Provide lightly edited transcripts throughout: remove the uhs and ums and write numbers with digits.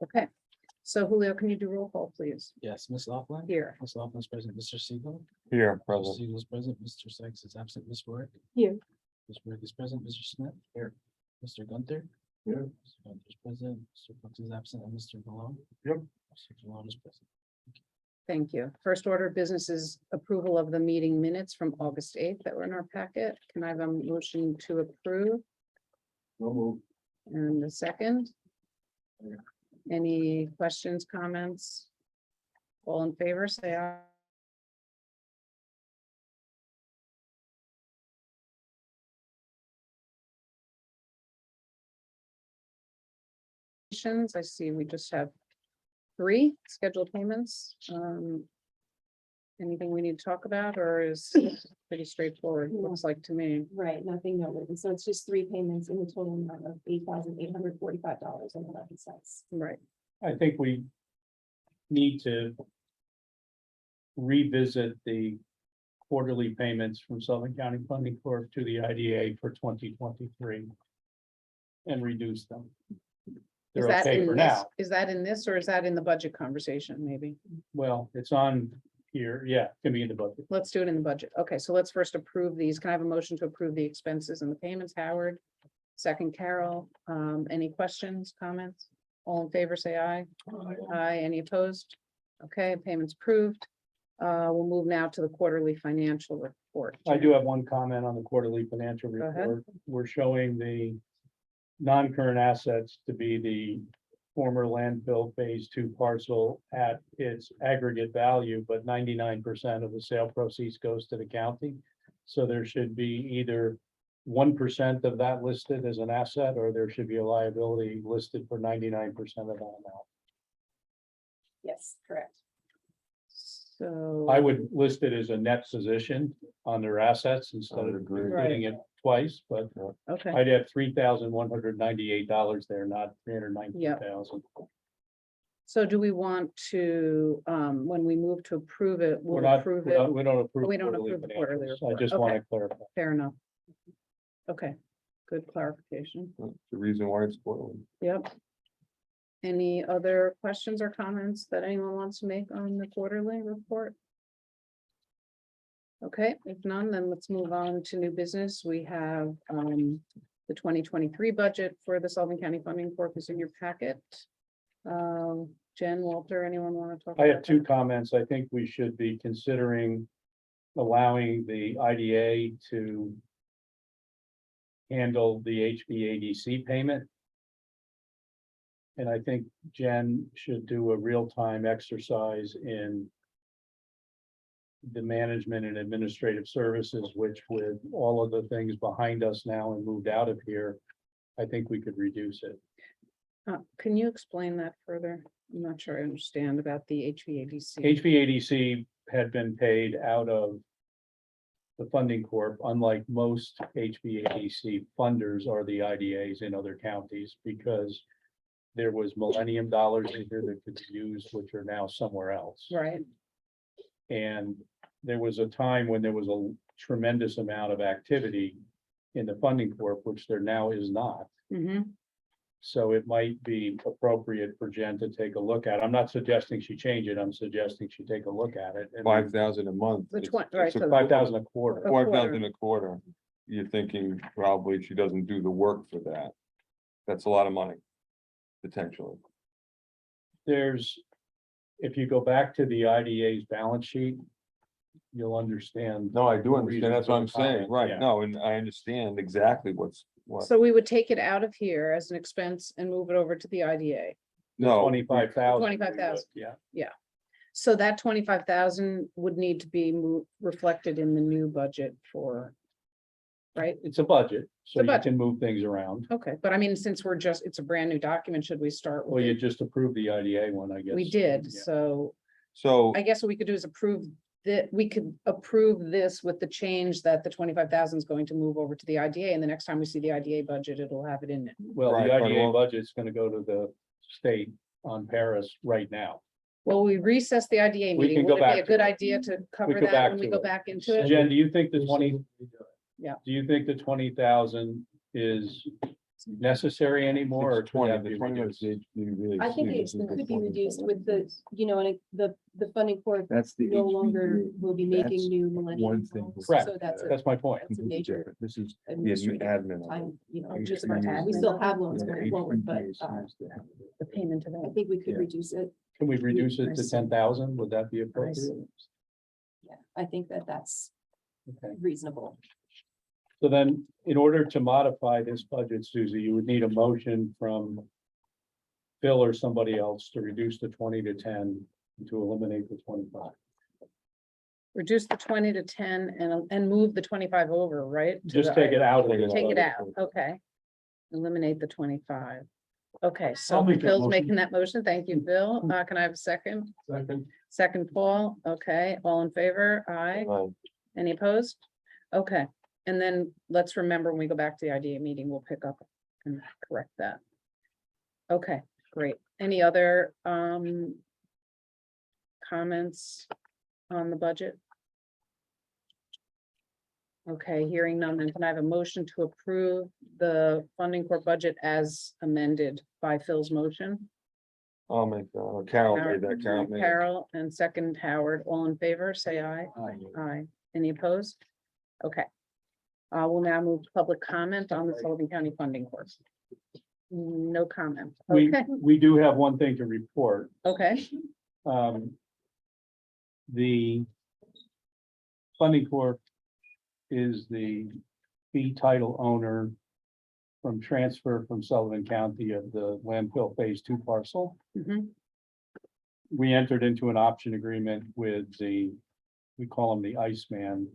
Okay, so Julio, can you do roll call, please? Yes, Ms. Laughlin. Here. Ms. Laughlin is present. Mr. Siegel. Here, Mr. present. Siegel is present. Mr. Sykes is absent. Ms. Work. Here. Ms. Work is present. Mr. Smith. Here. Mr. Gunther. Here. Mr. Gunther is present. Mr. Brooks is absent. And Mr. Malone. Yep. Mr. Malone is present. Thank you. First order of business is approval of the meeting minutes from August 8th that were in our packet. Can I have a motion to approve? And the second? Any questions, comments? All in favor, say aye. I see we just have 3 scheduled payments. Anything we need to talk about, or is it pretty straightforward, looks like to me. Right, nothing noted. So it's just 3 payments in the total amount of $8,845.11. Right, I think we need to revisit the quarterly payments from Sullivan County Funding Corp to the IDA for 2023 and reduce them. is They're that okay in for this, now. is that in this, or is that in the budget conversation, maybe? Well, it's on here. Yeah, it can be in the budget. Let's do it in the budget. Okay, so let's first approve these. Can I have a motion to approve the expenses and the payments? Howard. Second, Carol. Any questions, comments? All in favor, say aye. Aye. Any opposed? Okay, payments approved. We'll move now to the quarterly financial report. I do have one comment on the quarterly financial Go ahead. report. We're showing the non-current assets to be the former landfill phase 2 parcel at its aggregate value, but 99% of the sale proceeds goes to the county. So there should be either 1% of that listed as an asset, or there should be a liability listed for 99% of that amount. Yes, correct. So. I would list it as a net position on their assets instead of agree. including it twice, but Okay, I'd have $3,198 there, not $319,000. so do we want to, when we move to approve it, We're we'll not, approve we it? don't we don't approve. We don't approve the quarterly financials. I report. just want Okay. to clarify. Fair enough. Okay, good clarification. That's the reason why it's quarterly. Yep. Any other questions or comments that anyone wants to make on the quarterly report? Okay, if none, then let's move on to new business. We have the 2023 budget for the Sullivan County Funding Corp is in your packet. Jen, Walter, anyone want to talk? I have about 2 that? comments. I think we should be considering allowing the IDA to handle the HVADC payment. And I think Jen should do a real-time exercise in the management and administrative services, which with all of the things behind us now and moved out of here, I think we could reduce it. Can you explain that further? I'm not sure I understand about the HVADC. HVADC had been paid out of the funding corp, unlike most HVADC funders are the IDAs in other counties, because there was Millennium dollars in here that could be used, which are now somewhere else. Right, And there was a time when there was a tremendous amount of activity in the funding corp, which there now is not. mm-hmm, So it might be appropriate for Jen to take a look at. I'm not suggesting she change it. I'm suggesting she take a look at it. And 5,000 a month. The It's- twen- right, it's a so- 5,000 a quarter. A quarter. 5,000 a quarter. You're thinking probably she doesn't do the work for that. That's a lot of money, potentially. There's, if you go back to the IDA's balance sheet, you'll understand. No, I do the understand. reason That's for what the I'm saying, comment, right? yeah. No, and I understand exactly what. so we would take it out of here as an expense and move it over to the IDA. No, 25,000. 25,000. Yeah, So that 25,000 would need to be reflected in the new budget for. Right, it's a budget, so It's a you budget. can move things around. okay, but I mean, since it's a brand new document, should we start Well, with you it? just approved the IDA one, I guess. We did, Yeah. so so I guess what we could do is approve that, we could approve this with the change that the 25,000 is going to move over to the IDA, and the next time we see the IDA budget, it'll have it in it. Well, Right, the but IDA well- budget's gonna go to the state on Paris right now. Well, we recess the IDA We meeting, can go would it be back a to good it. idea to cover go that back when we to go it. back into it? Jen, do you think the 20? Yeah. Do you think the 20,000 is necessary anymore, or It's could 20, that the be 20 reduced? minutes, they- I think they- it could be reduced with the, you know, and the funding corp That's the. no longer HPV. will be That's making new millennium. one thing. goals. Correct. So that's a, That's my point. that's a major This is. The administrative admin. time, you know, HPV just of our time. We is- still have loans yeah, going forward, but HPV is used to have- The payment to I them. think we could Yeah. reduce it. Can we reduce it I to see. 10,000? Would that be I appropriate? see. Yeah, I think that that's Okay. reasonable. So then, in order to modify this budget, Susie, you would need a motion from Phil or somebody else to reduce the 20 to 10 and to eliminate the 25. Reduce the 20 to 10 and move the 25 over, right? to Just the- take it out. of Take it this Take it budget. out, okay. Eliminate the 25. Okay, so make that Phil's motion. making that motion. Thank you, Bill. Can I have a second? Second. Second, Paul. Okay, all in favor? Aye. Any opposed? Okay, and then let's remember when we go back to the IDA meeting, we'll pick up and correct that. Okay, great. Any other comments on the budget? Okay, hearing none, then can I have a motion to approve the funding for budget as amended by Phil's motion? I'll make that, or Carol made that, Carol made it. Carol and second Howard, all in favor, say aye. Aye. Any opposed? Okay. We'll now move to public comment on the Sullivan County funding course. No comment. We, Okay, we do have one thing to report. okay, The funding corp is the fee title owner from transfer from Sullivan County of the landfill phase 2 parcel. mhm, We entered into an option agreement with we call him the Iceman,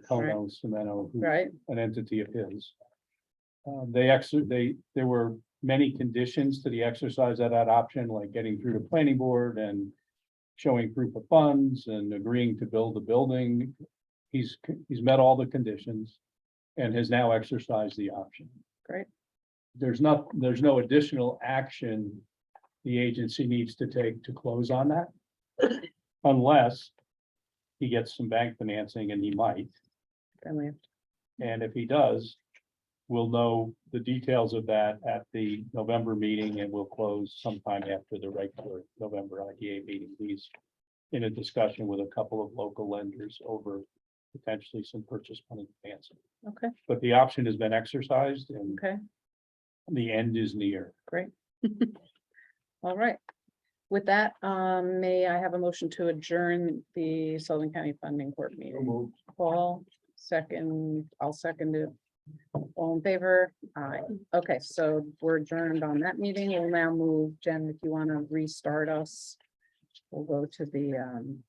Kono Cemento, who's right, an entity of his. There were many conditions to the exercise of that option, like getting through the planning board and showing proof of funds and agreeing to build the building. He's met all the conditions and has now exercised the option. great, There's no additional action the agency needs to take to close on that. Unless he gets some bank financing, and he might. then we have And if he does, we'll know the details of that at the November meeting, and we'll close sometime after the regular November IDA meeting. He's in a discussion with a couple of local lenders over potentially some purchase money financing. okay, But the option has been exercised and okay, the end is near. great. All right. With that, may I have a motion to adjourn the Sullivan County Funding Court meeting? Paul, second, I'll second it. All in favor? Aye. Okay, so we're adjourned on that meeting. We'll now move, Jen, if you want to restart us. We'll go to the